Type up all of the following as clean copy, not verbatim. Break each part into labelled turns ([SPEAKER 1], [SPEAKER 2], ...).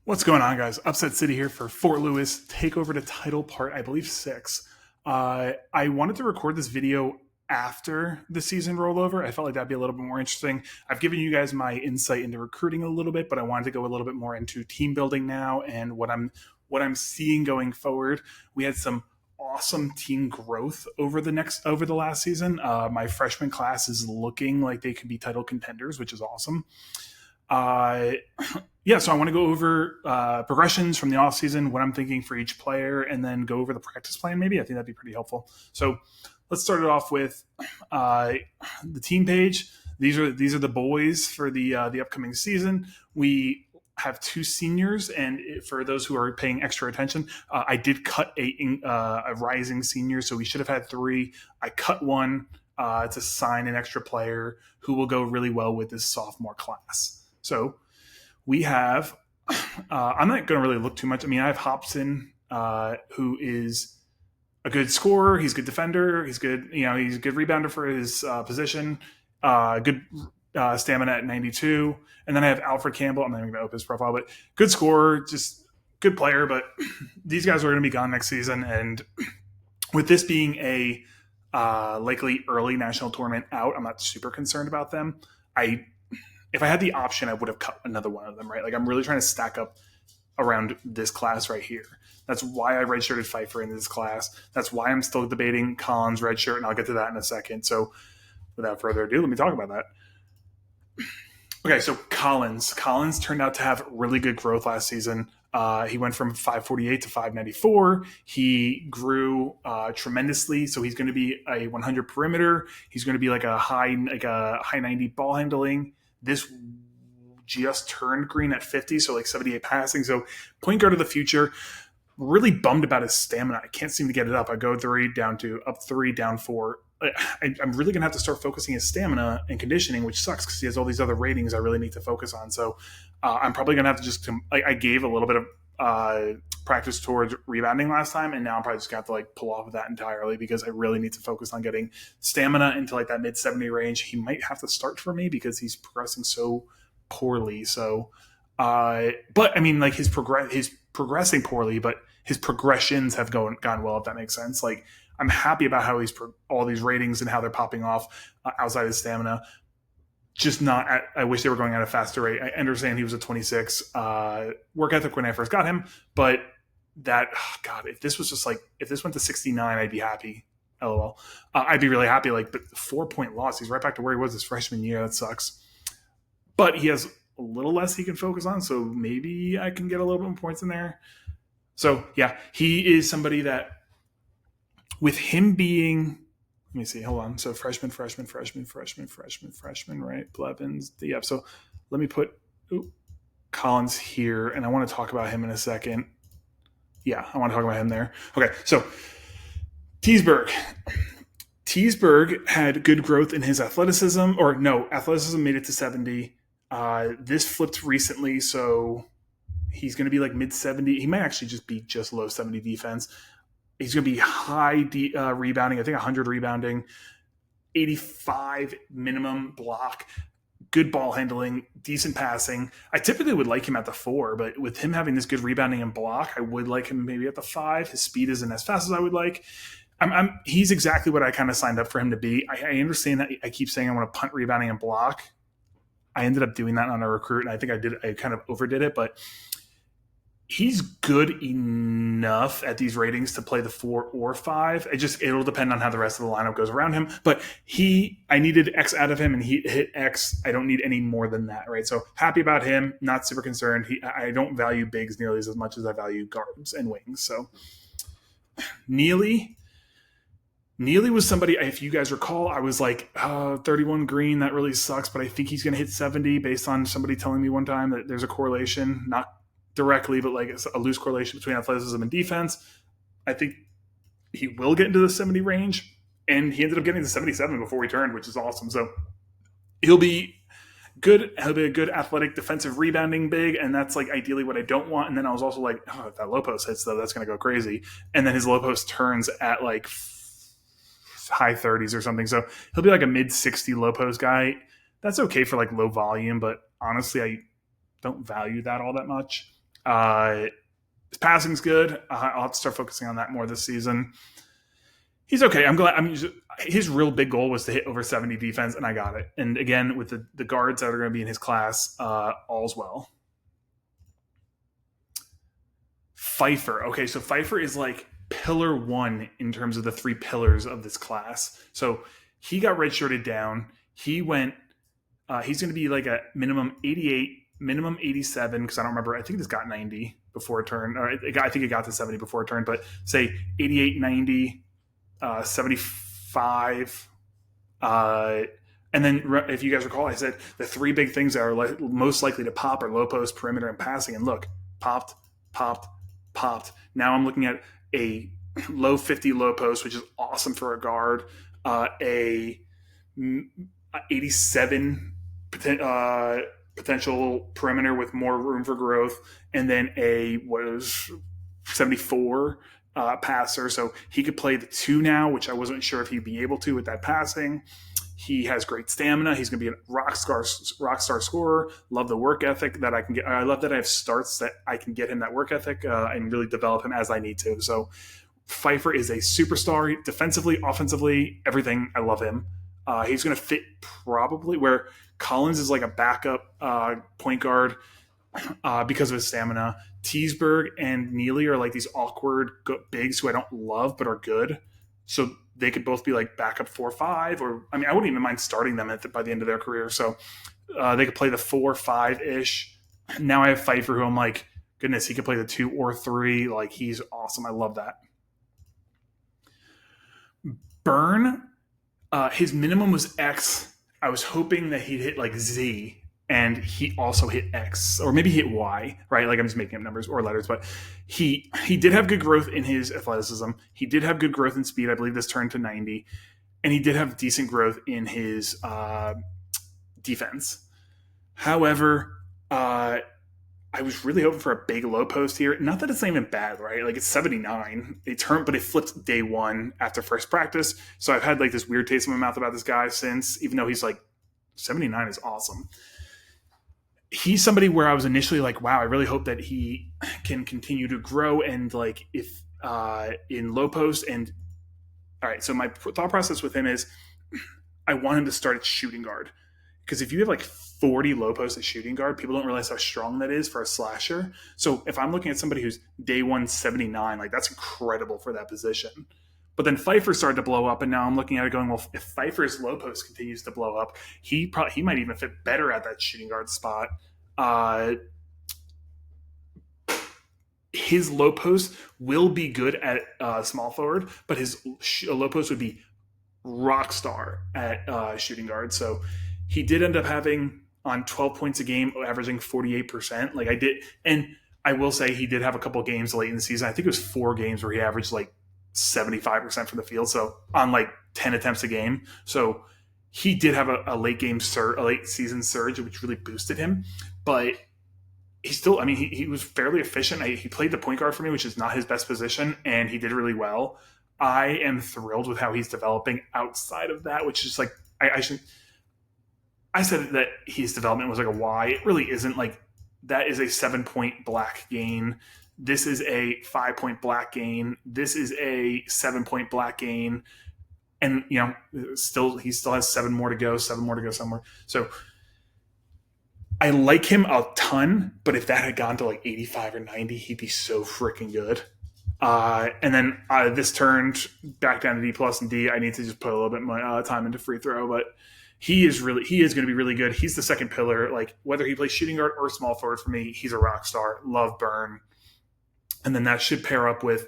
[SPEAKER 1] What's going on, guys? Upset City here for Fort Lewis Takeover to Title Part, I believe, 6. I wanted to record this video after the season rollover. I felt like that'd be a little bit more interesting. I've given you guys my insight into recruiting a little bit, but I wanted to go a little bit more into team building now and what I'm seeing going forward. We had some awesome team growth over the last season. My freshman class is looking like they could be title contenders, which is awesome. Uh, yeah, so I want to go over progressions from the offseason, what I'm thinking for each player, and then go over the practice plan maybe. I think that'd be pretty helpful. So let's start it off with the team page. These are the boys for the upcoming season. We have two seniors, and for those who are paying extra attention, I did cut a rising senior, so we should have had three. I cut one to sign an extra player who will go really well with this sophomore class. So we have, I'm not going to really look too much. I mean, I have Hobson, who is a good scorer. He's a good defender. He's good, he's a good rebounder for his position. Good stamina at 92. And then I have Alfred Campbell. I'm not even going to open his profile, but good scorer, just good player. But these guys are going to be gone next season. And with this being a likely early national tournament out, I'm not super concerned about them. If I had the option, I would have cut another one of them, right? Like, I'm really trying to stack up around this class right here. That's why I redshirted Pfeiffer in this class. That's why I'm still debating Collins' redshirt, and I'll get to that in a second. So without further ado, let me talk about that. Okay, so Collins turned out to have really good growth last season. He went from 548 to 594. He grew tremendously. So he's going to be a 100 perimeter. He's going to be like a high 90 ball handling. This just turned green at 50, so like 78 passing. So point guard of the future. Really bummed about his stamina. I can't seem to get it up. I go 3 down 2, up 3 down 4. I'm really going to have to start focusing his stamina and conditioning, which sucks because he has all these other ratings I really need to focus on. So I'm probably going to have to just I gave a little bit of practice towards rebounding last time, and now I'm probably just going to have to pull off of that entirely because I really need to focus on getting stamina into like that mid 70 range. He might have to start for me because he's progressing so poorly. So, but I mean, like he's progressing poorly, but his progressions have gone well, if that makes sense. Like, I'm happy about how he's all these ratings and how they're popping off outside his stamina. Just not I wish they were going at a faster rate. I understand he was a 26 work ethic when I first got him, but if this went to 69, I'd be happy. LOL. I'd be really happy. But 4-point loss. He's right back to where he was his freshman year. That sucks. But he has a little less he can focus on, so maybe I can get a little bit more points in there. So yeah, he is somebody that, with him being, let me see, hold on. So freshman, right? Blevins. Yeah. So let me put Collins here, and I want to talk about him in a second. Yeah, I want to talk about him there. Okay, so Teesburg had good growth in his athleticism, athleticism made it to 70. This flipped recently, so he's going to be like mid 70. He might actually just be just low 70 defense. He's going to be high rebounding. I think 100 rebounding, 85 minimum block, good ball handling, decent passing. I typically would like him at the 4, but with him having this good rebounding and block, I would like him maybe at the 5. His speed isn't as fast as I would like. He's exactly what I kind of signed up for him to be. I understand that I keep saying I want to punt, rebounding, and block. I ended up doing that on a recruit, and I think I kind of overdid it, but he's good enough at these ratings to play the 4 or 5. It'll depend on how the rest of the lineup goes around him. But I needed X out of him, and he hit X. I don't need any more than that, right? So happy about him. Not super concerned. I don't value bigs nearly as much as I value guards and wings. So Neely was somebody, if you guys recall, I was like, 31 green, that really sucks, but I think he's going to hit 70 based on somebody telling me one time that there's a correlation, not directly, but like a loose correlation between athleticism and defense. I think he will get into the 70 range, and he ended up getting to 77 before he turned, which is awesome. So he'll be good. He'll be a good athletic defensive rebounding big, and that's like ideally what I don't want. And then I was also like, if that low post hits, though, that's going to go crazy. And then his low post turns at like high 30s or something. So he'll be like a mid 60 low post guy. That's okay for like low volume, but honestly, I don't value that all that much. His passing's good. I'll have to start focusing on that more this season. He's okay. I'm glad. His real big goal was to hit over 70 defense, and I got it. And again, with the guards that are going to be in his class, all's well. Pfeiffer. Okay, so Pfeiffer is like pillar one in terms of the three pillars of this class. So he got redshirted down. He went. He's going to be like a minimum 88, minimum 87, because I don't remember. I think this got 90 before it turned. Or I think it got to 70 before it turned, but say 88, 90, 75. And then, if you guys recall, I said the three big things that are most likely to pop are low post, perimeter, and passing. And look, popped, popped, popped. Now I'm looking at a low 50 low post, which is awesome for a guard. A 87 potential perimeter with more room for growth, and then a 74 passer. So he could play the two now, which I wasn't sure if he'd be able to with that passing. He has great stamina. He's going to be a rock star scorer. Love the work ethic that I can get. I love that I have starts that I can get him that work ethic and really develop him as I need to. So Pfeiffer is a superstar defensively, offensively, everything. I love him. He's going to fit probably where Collins is like a backup point guard because of his stamina. Teesberg and Neely are like these awkward bigs who I don't love but are good. So they could both be like backup 4-5, or I mean, I wouldn't even mind starting them by the end of their career. So they could play the 4-5 ish. Now I have Pfeiffer, who I'm like, goodness, he could play the 2 or 3. Like, he's awesome. I love that. Byrne, his minimum was X. I was hoping that he'd hit like Z, and he also hit X, or maybe he hit Y, right? Like, I'm just making up numbers or letters, but he did have good growth in his athleticism. He did have good growth in speed. I believe this turned to 90, and he did have decent growth in his defense. However, I was really hoping for a big low post here. Not that it's not even bad, right? Like, it's 79. But it flipped day one after first practice. So I've had like this weird taste in my mouth about this guy since, even though he's like 79 is awesome. He's somebody where I was initially like, wow, I really hope that he can continue to grow. And like, if in low post, and all right, so my thought process with him is I want him to start at shooting guard, because if you have like 40 low post at shooting guard, people don't realize how strong that is for a slasher. So if I'm looking at somebody who's day 179, like, that's incredible for that position. But then Pfeiffer started to blow up, and now I'm looking at it going, well, if Pfeiffer's low post continues to blow up, he might even fit better at that shooting guard spot. His low post will be good at small forward, but his low post would be rock star at shooting guard. So he did end up having on 12 points a game, averaging 48%. Like, I did, and I will say he did have a couple games late in the season. I think it was 4 games where he averaged like 75% from the field, so on like 10 attempts a game. So he did have a late season surge, which really boosted him. But he still, I mean, he was fairly efficient. He played the point guard for me, which is not his best position, and he did really well. I am thrilled with how he's developing outside of that, which is like, I said that his development was like a Y. It really isn't. Like, that is a 7-point black gain. This is a 5-point black gain. This is a 7-point black gain. And, you know, he still has 7 more to go somewhere. So I like him a ton, but if that had gone to like 85 or 90, he'd be so freaking good. And then this turned back down to D plus and D. I need to just put a little bit more time into free throw, but he is going to be really good. He's the second pillar. Like, whether he plays shooting guard or small forward for me, he's a rock star. Love Byrne. And then that should pair up with,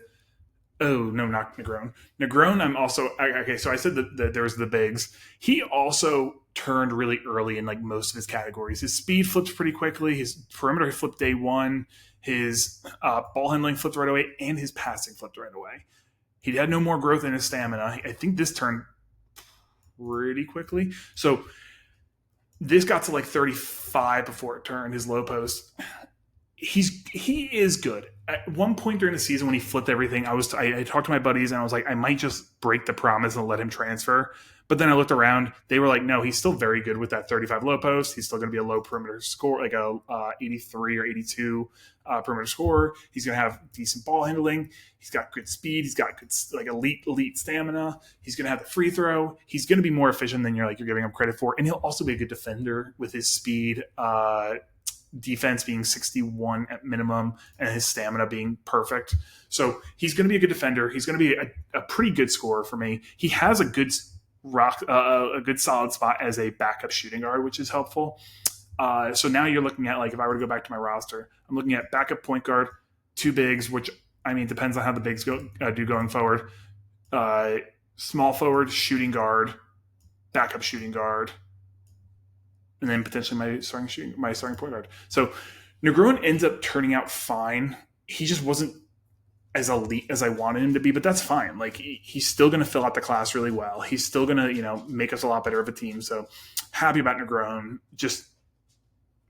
[SPEAKER 1] not Negron. Negron, I'm also, okay, so I said that there was the bigs. He also turned really early in like most of his categories. His speed flipped pretty quickly. His perimeter flipped day one. His ball handling flipped right away. And his passing flipped right away. He had no more growth in his stamina. I think this turned pretty quickly. So this got to like 35 before it turned, his low post. he is good. At one point during the season when he flipped everything, I talked to my buddies and I was like, I might just break the promise and let him transfer. But then I looked around; they were like, no, he's still very good with that 35 low post. He's still going to be a low perimeter score, like a 83 or 82 perimeter scorer. He's going to have decent ball handling. He's got good speed. He's got good like elite stamina. He's going to have the free throw. He's going to be more efficient than you're giving him credit for, and he'll also be a good defender with his speed. Defense being 61 at minimum and his stamina being perfect. So he's going to be a good defender. He's going to be a pretty good scorer for me. He has a good a good solid spot as a backup shooting guard, which is helpful. So now you're looking at, like, if I were to go back to my roster, I'm looking at backup point guard, two bigs, which I mean depends on how the bigs do going forward. Small forward, shooting guard, backup shooting guard, and then potentially my starting point guard. So Negron ends up turning out fine. He just wasn't as elite as I wanted him to be, but that's fine. Like, he's still going to fill out the class really well. He's still going to, make us a lot better of a team. So happy about Negron. Just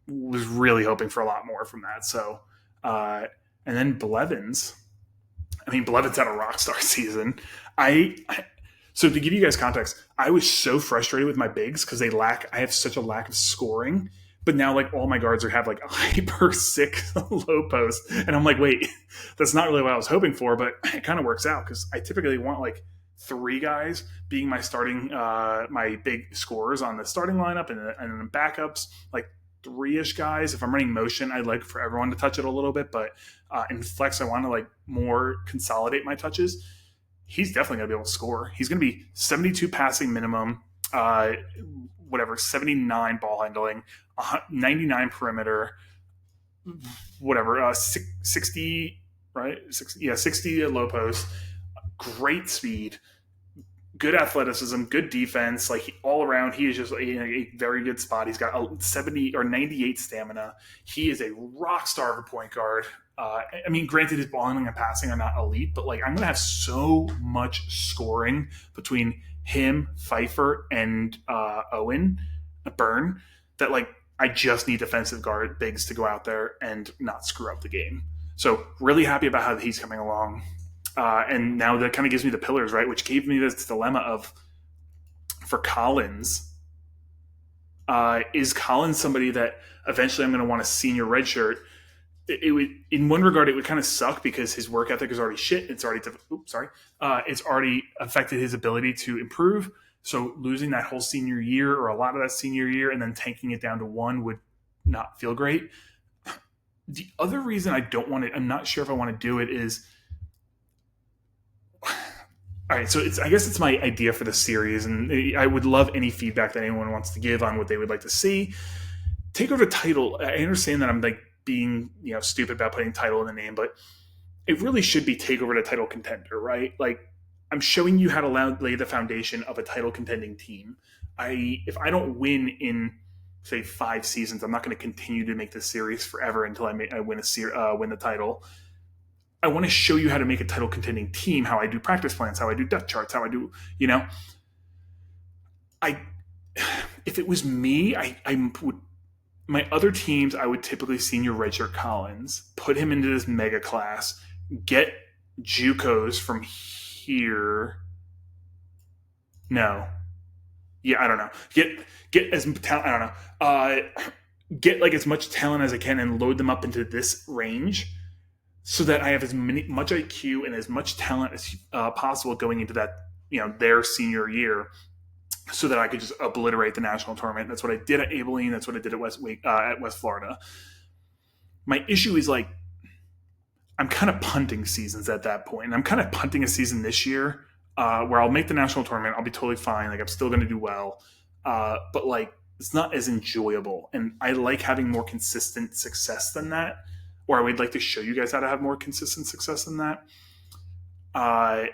[SPEAKER 1] was really hoping for a lot more from that. So, and then Blevins. I mean, Blevins had a rock star season. So to give you guys context, I was so frustrated with my bigs because I have such a lack of scoring. But now, like, all my guards have like a hyper sick low post, and I'm like, wait, that's not really what I was hoping for, but it kind of works out because I typically want like three guys being my starting, my big scorers on the starting lineup, and then backups, like three-ish guys. If I'm running motion, I'd like for everyone to touch it a little bit, but in flex, I want to like more consolidate my touches. He's definitely going to be able to score. He's going to be 72 passing minimum, 79 ball handling, 99 perimeter, 60, right? 60 at low post, great speed, good athleticism, good defense. Like, all around, he is just a very good spot. He's got a 70 or 98 stamina. He is a rock star of a point guard. I mean, granted, his ball handling and passing are not elite, but like, I'm going to have so much scoring between him, Pfeiffer, and Owen Byrne that, like, I just need defensive guard bigs to go out there and not screw up the game. So really happy about how he's coming along. And now that kind of gives me the pillars, right? Which gave me this dilemma of, for Collins, is Collins somebody that eventually I'm going to want a senior red shirt? It would, in one regard, it would kind of suck because his work ethic is already shit. It's already affected his ability to improve. So losing that whole senior year, or a lot of that senior year, and then tanking it down to one would not feel great. The other reason I'm not sure if I want to do it is, all right, so I guess it's my idea for the series, and I would love any feedback that anyone wants to give on what they would like to see. Takeover title, I understand that I'm like being stupid about putting title in the name, but it really should be Takeover to title contender, right? Like, I'm showing you how to lay the foundation of a title contending team. If I don't win in, say, 5 seasons, I'm not going to continue to make this series forever until I win the title. I want to show you how to make a title contending team, how I do practice plans, how I do depth charts, how I do, if it was me, I would, my other teams, I would typically senior redshirt Collins, put him into this mega class, get JUCOs from here. No. Yeah, I don't know. Get as talent, I don't know. Get like as much talent as I can and load them up into this range, so that I have as much IQ and as much talent as possible going into that, their senior year, so that I could just obliterate the national tournament. That's what I did at Abilene. That's what I did at West Florida. My issue is, like, I'm kind of punting seasons at that point. And I'm kind of punting a season this year where I'll make the national tournament. I'll be totally fine. Like, I'm still going to do well. But, like, it's not as enjoyable. And I like having more consistent success than that. Or I would like to show you guys how to have more consistent success than that. I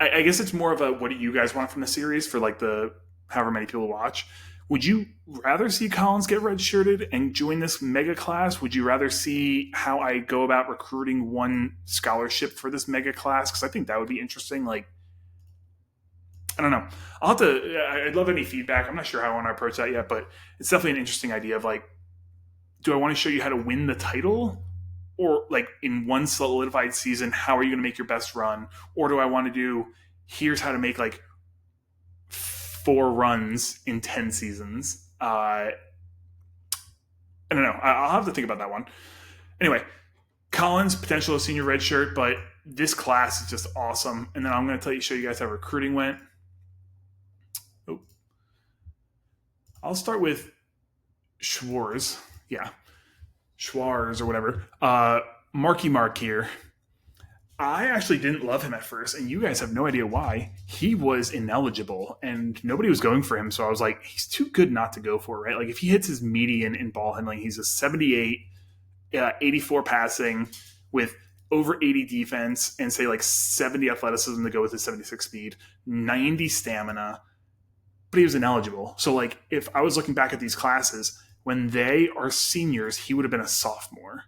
[SPEAKER 1] guess it's more of a, what do you guys want from the series for, like, the however many people watch? Would you rather see Collins get redshirted and join this mega class? Would you rather see how I go about recruiting one scholarship for this mega class? Because I think that would be interesting. Like, I don't know. I'd love any feedback. I'm not sure how I want to approach that yet, but it's definitely an interesting idea of, like, do I want to show you how to win the title? Or like in one solidified season, how are you going to make your best run? Or do I want to do, here's how to make like 4 runs in 10 seasons? I don't know. I'll have to think about that one. Anyway, Collins, potential senior red shirt, but this class is just awesome. And then I'm going to show you guys how recruiting went. Oh, I'll start with Schwartz. Yeah, Schwartz or whatever. Marky Mark here. I actually didn't love him at first, and you guys have no idea why. He was ineligible, and nobody was going for him. So I was like, he's too good not to go for, right? Like if he hits his median in ball handling, he's a 78, 84 passing with over 80 defense, and say like 70 athleticism to go with his 76 speed, 90 stamina, but he was ineligible. So like if I was looking back at these classes, when they are seniors, he would have been a sophomore.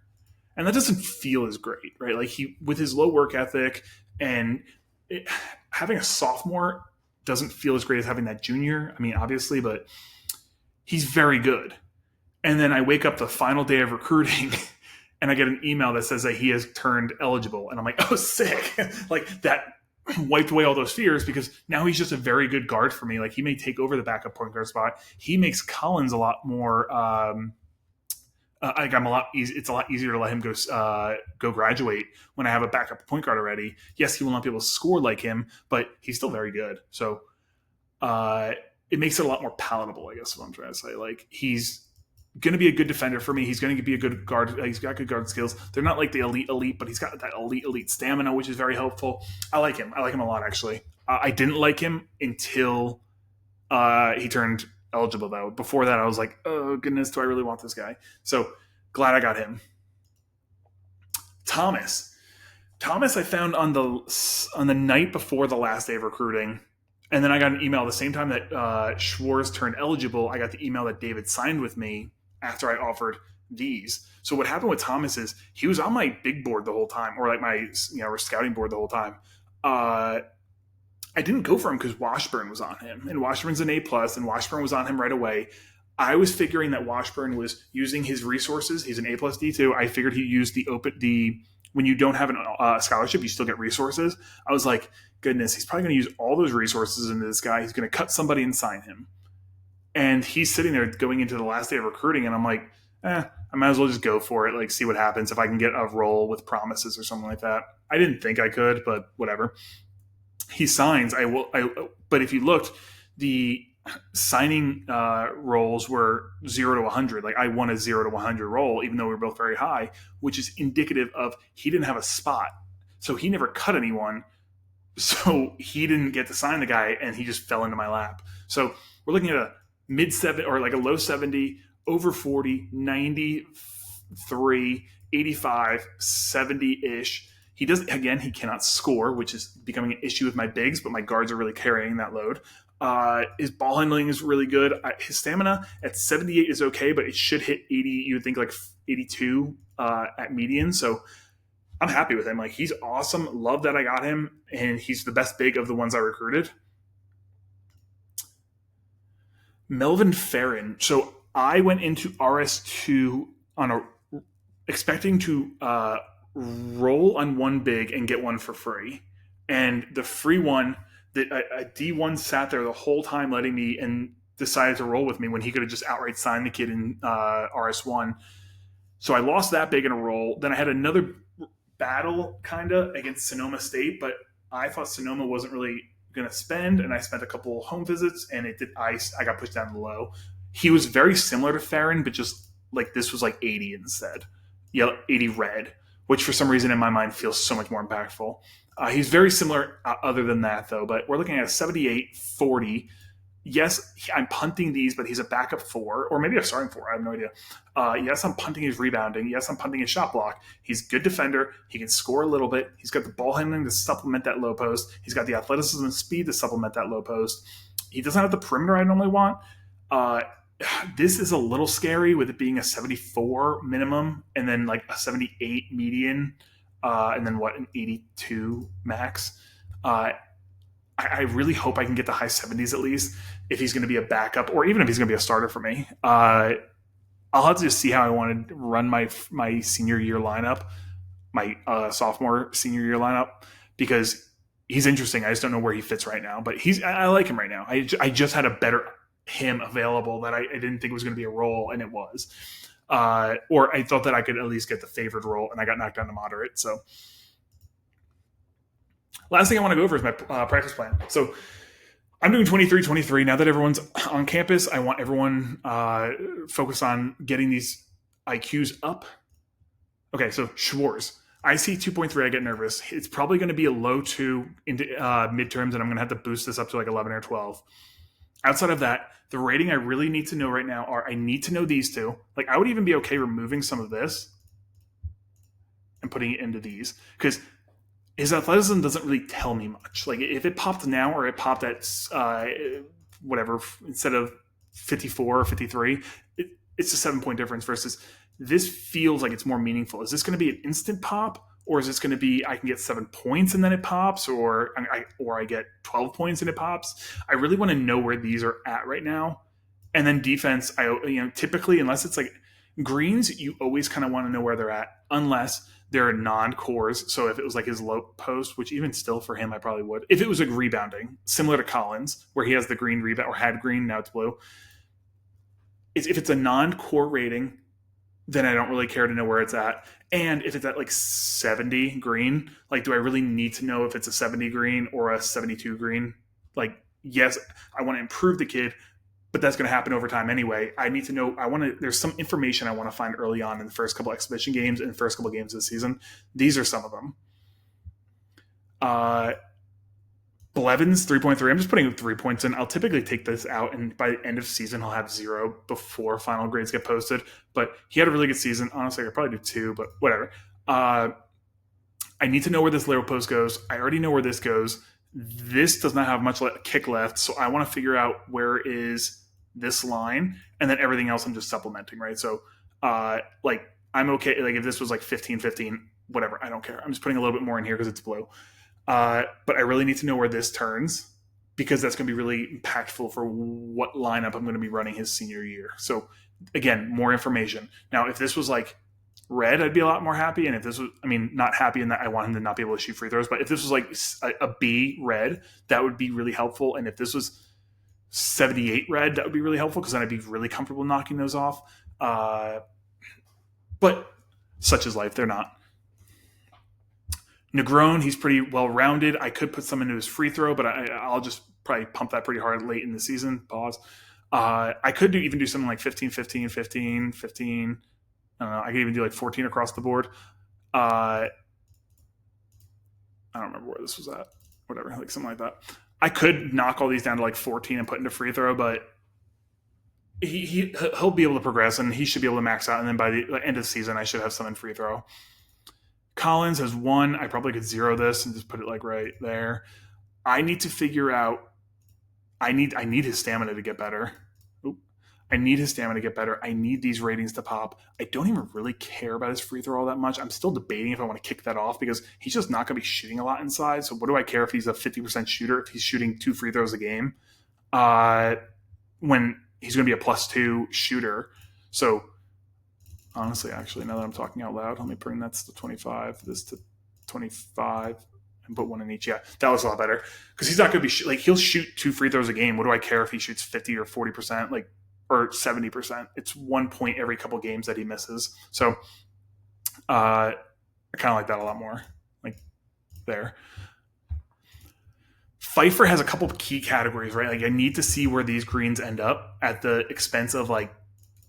[SPEAKER 1] And that doesn't feel as great, right? Like he, with his low work ethic and having a sophomore doesn't feel as great as having that junior. I mean, obviously, but he's very good. And then I wake up the final day of recruiting and I get an email that says that he has turned eligible. And I'm like, oh, sick. Like that wiped away all those fears because now he's just a very good guard for me. Like he may take over the backup point guard spot. He makes Collins a lot more like I'm a lot easy. It's a lot easier to let him go graduate when I have a backup point guard already. Yes, he will not be able to score like him, but he's still very good. So it makes it a lot more palatable, I guess. What I'm trying to say, like he's going to be a good defender for me. He's going to be a good guard. He's got good guard skills. They're not like the elite, but he's got that elite stamina, which is very helpful. I like him. I like him a lot, actually. I didn't like him until he turned eligible, though. Before that, I was like, oh, goodness, do I really want this guy? So glad I got him. Thomas, I found on the night before the last day of recruiting. And then I got an email the same time that Schwartz turned eligible. I got the email that David signed with me after I offered these. So what happened with Thomas is he was on my big board the whole time, or like my scouting board the whole time. I didn't go for him because Washburn was on him, and Washburn's an A+, and Washburn was on him right away. I was figuring that Washburn was using his resources. He's an A+ D2. I figured he used when you don't have a scholarship, you still get resources. I was like, goodness, he's probably going to use all those resources into this guy. He's going to cut somebody and sign him. And he's sitting there going into the last day of recruiting, and I'm like, I might as well just go for it, like see what happens if I can get a role with promises or something like that. I didn't think I could, but whatever. He signs. But if you looked, the signing rolls were 0 to 100. Like I won a 0 to 100 roll, even though we were both very high, which is indicative of he didn't have a spot. So he never cut anyone. So he didn't get to sign the guy, and he just fell into my lap. So we're looking at a mid-70 or like a low 70, over 40, 93, 85, 70-ish. He cannot score, which is becoming an issue with my bigs, but my guards are really carrying that load. His ball handling is really good. His stamina at 78 is okay, but it should hit 80. You would think like 82 at median. So I'm happy with him. Like he's awesome. Love that I got him, and he's the best big of the ones I recruited. Melvin Farron. So I went into RS2 expecting to roll on one big and get one for free, and the free one that a D1 sat there the whole time letting me and decided to roll with me when he could have just outright signed the kid in RS1. So I lost that big in a roll. Then I had another battle kind of against Sonoma State, but I thought Sonoma wasn't really going to spend, and I spent a couple home visits, and I got pushed down low. He was very similar to Farron, but just like this was like 80 instead. Yeah, 80 red, which for some reason in my mind feels so much more impactful. He's very similar other than that, though, but we're looking at a 78-40. Yes, I'm punting these, but he's a backup 4, or maybe a starting 4. I have no idea. Yes, I'm punting his rebounding. Yes, I'm punting his shot block. He's a good defender. He can score a little bit. He's got the ball handling to supplement that low post. He's got the athleticism and speed to supplement that low post. He doesn't have the perimeter I normally want. This is a little scary with it being a 74 minimum and then like a 78 median and then an 82 max. I really hope I can get the high 70s at least if he's going to be a backup or even if he's going to be a starter for me. I'll have to just see how I want to run my senior year lineup, my sophomore senior year lineup, because he's interesting. I just don't know where he fits right now, but I like him right now. I just had a better him available that I didn't think was going to be a role, and it was. Or I thought that I could at least get the favored role, and I got knocked down to moderate. So last thing I want to go over is my practice plan. So I'm doing 23-23. Now that everyone's on campus, I want everyone focused on getting these IQs up. Okay, so Schwartz. I see 2.3, I get nervous. It's probably going to be a low 2 into midterms, and I'm going to have to boost this up to like 11 or 12. Outside of that, the rating I really need to know right now are I need to know these two. Like, I would even be okay removing some of this and putting it into these, because his athleticism doesn't really tell me much. Like, if it popped now or it popped at whatever, instead of 54 or 53, it's a 7-point difference versus this feels like it's more meaningful. Is this going to be an instant pop, or is this going to be I can get 7 points and then it pops, or I get 12 points and it pops? I really want to know where these are at right now. And then defense, typically, unless it's like greens, you always kind of want to know where they're at, unless they're non-cores. So if it was like his low post, which even still for him, I probably would. If it was like rebounding, similar to Collins, where he has the green rebound, or had green, now it's blue. If it's a non-core rating, then I don't really care to know where it's at. And if it's at like 70 green, like, do I really need to know if it's a 70 green or a 72 green? Like, yes, I want to improve the kid, but that's going to happen over time anyway. I need to know, there's some information I want to find early on in the first couple exhibition games and the first couple games of the season. These are some of them. Blevins, 3.3. I'm just putting 3 points in. I'll typically take this out, and by the end of season, I'll have 0 before final grades get posted. But he had a really good season. Honestly, I could probably do 2, but whatever. I need to know where this lateral post goes. I already know where this goes. This does not have much kick left, so I want to figure out where is this line, and then everything else I'm just supplementing, right? So, I'm okay. Like, if this was like 15-15, whatever, I don't care. I'm just putting a little bit more in here because it's blue. But I really need to know where this turns, because that's going to be really impactful for what lineup I'm going to be running his senior year. So again, more information. Now, if this was like red, I'd be a lot more happy. And if this was, not happy in that I want him to not be able to shoot free throws, but if this was like a B red, that would be really helpful. And if this was 78 red, that would be really helpful, because then I'd be really comfortable knocking those off. But such is life. They're not. Negron, he's pretty well-rounded. I could put some into his free throw, but I'll just probably pump that pretty hard late in the season. Pause. I could even do something like 15, 15, 15, 15. I could even do like 14 across the board. I don't remember where this was at. Whatever, like something like that. I could knock all these down to like 14 and put into free throw, but he'll be able to progress, and he should be able to max out. And then by the end of the season, I should have some in free throw. Collins has 1. I probably could 0 this and just put it like right there. I need to figure out. I need his stamina to get better. I need his stamina to get better. I need these ratings to pop. I don't even really care about his free throw all that much. I'm still debating if I want to kick that off, because he's just not going to be shooting a lot inside. So what do I care if he's a 50% shooter, if he's shooting 2 free throws a game, when he's going to be a +2 shooter? So honestly, actually, now that I'm talking out loud, let me bring that to 25, this to 25, and put 1 in each. Yeah, that was a lot better, because he's not going to be he'll shoot 2 free throws a game. What do I care if he shoots 50 or 40%, or 70%? It's 1 point every couple games that he misses. So I kind of like that a lot more. Like, there. Pfeiffer has a couple of key categories, right? Like, I need to see where these greens end up at the expense of, like,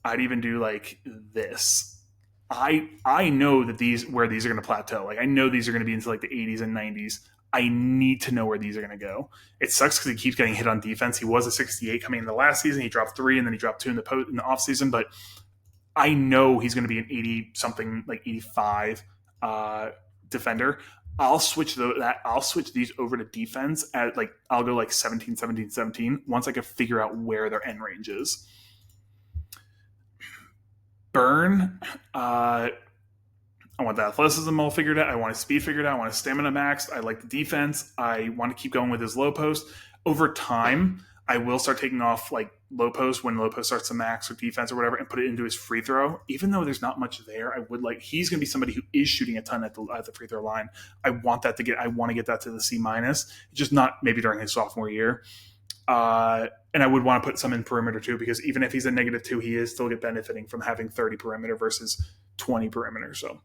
[SPEAKER 1] I'd even do like this. I know that where these are going to plateau. Like, I know these are going to be into like the 80s and 90s. I need to know where these are going to go. It sucks because he keeps getting hit on defense. He was a 68 coming in the last season. He dropped 3, and then he dropped 2 in the off season. But I know he's going to be an 80 something, like 85 defender. I'll switch these over to defense at I'll go like 17, 17, 17 once I can figure out where their end range is. Burn, I want the athleticism all figured out. I want his speed figured out. I want his stamina maxed. I like the defense. I want to keep going with his low post. Over time, I will start taking off like low post when low post starts to max or defense or whatever, and put it into his free throw. Even though there's not much there, I would like he's going to be somebody who is shooting a ton at the free throw line. I want to get that to the C minus, just not maybe during his sophomore year. And I would want to put some in perimeter too, because even if he's a -2, he is still benefiting from having 30 perimeter versus 20 perimeter. So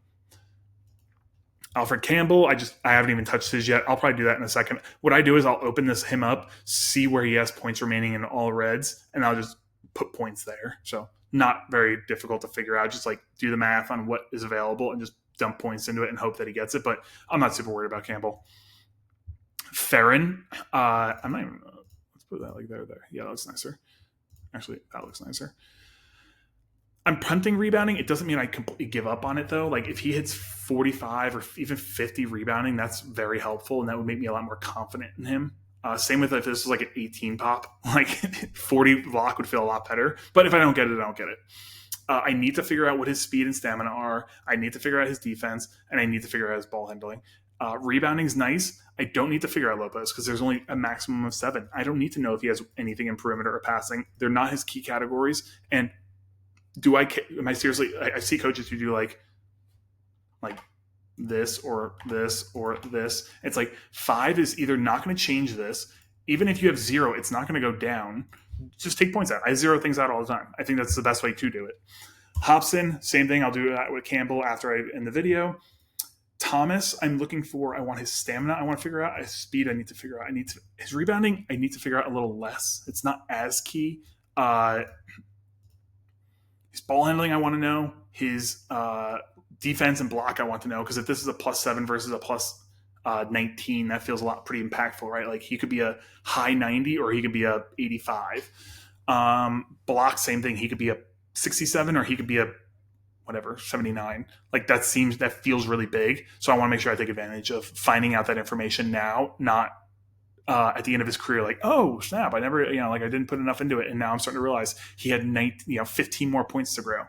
[SPEAKER 1] Alfred Campbell, I haven't even touched his yet. I'll probably do that in a second. What I do is I'll open him up, see where he has points remaining in all reds, and I'll just put points there. So not very difficult to figure out. Just like do the math on what is available and just dump points into it and hope that he gets it. But I'm not super worried about Campbell. Farron, I'm not even. Let's put that like there. Yeah, that looks nicer. Actually, that looks nicer. I'm punting rebounding. It doesn't mean I completely give up on it, though. Like, if he hits 45 or even 50 rebounding, that's very helpful, and that would make me a lot more confident in him. Same with if this was like an 18 pop. Like, 40 block would feel a lot better. But if I don't get it, I don't get it. I need to figure out what his speed and stamina are. I need to figure out his defense, and I need to figure out his ball handling. Rebounding is nice. I don't need to figure out low post because there's only a maximum of 7. I don't need to know if he has anything in perimeter or passing. They're not his key categories, and am I seriously? I see coaches who do like this or this or this. It's like 5 is either not going to change this. Even if you have 0, it's not going to go down. Just take points out. I 0 things out all the time. I think that's the best way to do it. Hobson, same thing. I'll do that with Campbell after I end the video. Thomas, I want his stamina. I want to figure out his speed. I need to figure out. His rebounding. I need to figure out a little less. It's not as key. His ball handling, I want to know. His defense and block, I want to know. Because if this is a +7 versus a +19, that feels pretty impactful, right? Like, he could be a high 90 or he could be a 85. Block, same thing. He could be a 67 or he could be a 79. Like, that feels really big. So I want to make sure I take advantage of finding out that information now, not at the end of his career, like, oh snap, I never, I didn't put enough into it, and now I'm starting to realize he had 15 more points to grow.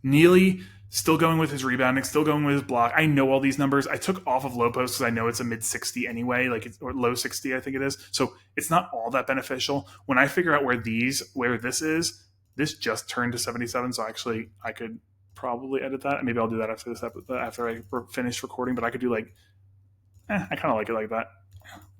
[SPEAKER 1] Neely, still going with his rebounding, still going with his block. I know all these numbers. I took off of low post because I know it's a mid-60 anyway, or low 60, I think it is. So it's not all that beneficial. When I figure out where this is, this just turned to 77. So actually, I could probably edit that. Maybe I'll do that after I finish recording. But I could do I kind of like it like that.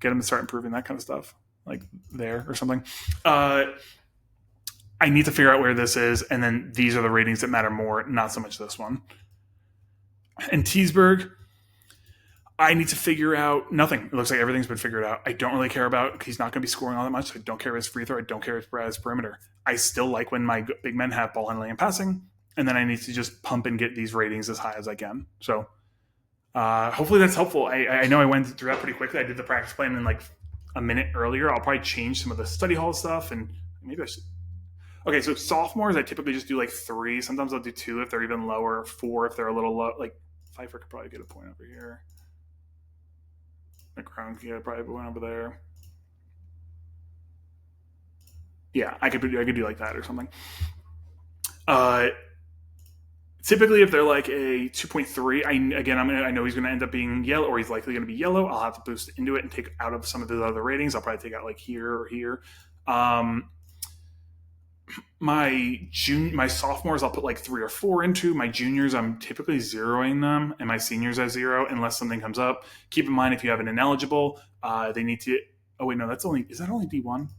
[SPEAKER 1] Get him to start improving that kind of stuff, like there or something. I need to figure out where this is, and then these are the ratings that matter more, not so much this one. And Teesburg, I need to figure out nothing. It looks like everything's been figured out. I don't really care about, he's not going to be scoring all that much. I don't care about his free throw. I don't care about his perimeter. I still like when my big men have ball handling and passing, and then I need to just pump and get these ratings as high as I can. So hopefully that's helpful. I know I went through that pretty quickly. I did the practice plan in like a minute earlier. I'll probably change some of the study hall stuff, and maybe I should. Okay, so sophomores, I typically just do like 3. Sometimes I'll do 2 if they're even lower, 4 if they're a little low. Like Pfeiffer could probably get a point over here. McCrone could get a probably point over there. Yeah, I could do like that or something. Typically, if they're like a 2.3, I know he's going to end up being yellow, or he's likely going to be yellow. I'll have to boost into it and take out of some of the other ratings. I'll probably take out like here or here. My sophomores, I'll put like 3 or 4 into. My juniors, I'm typically zeroing them, and my seniors I 0 unless something comes up. Keep in mind, if you have an ineligible, they need to. Oh wait, no, is that only D1?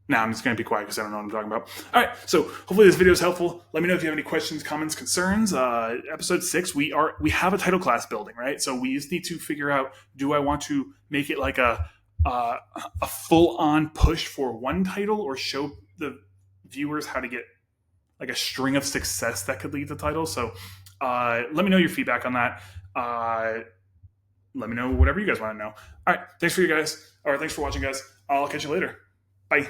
[SPEAKER 1] Nah, I'm just going to be quiet because I don't know what I'm talking about. All right, so hopefully this video is helpful. Let me know if you have any questions, comments, concerns. Episode 6, we have a title class building, right? So we just need to figure out, do I want to make it like a full-on push for one title, or show the viewers how to get like a string of success that could lead to titles? So let me know your feedback on that. Let me know whatever you guys want to know. All right, thanks for watching, guys. I'll catch you later. Bye.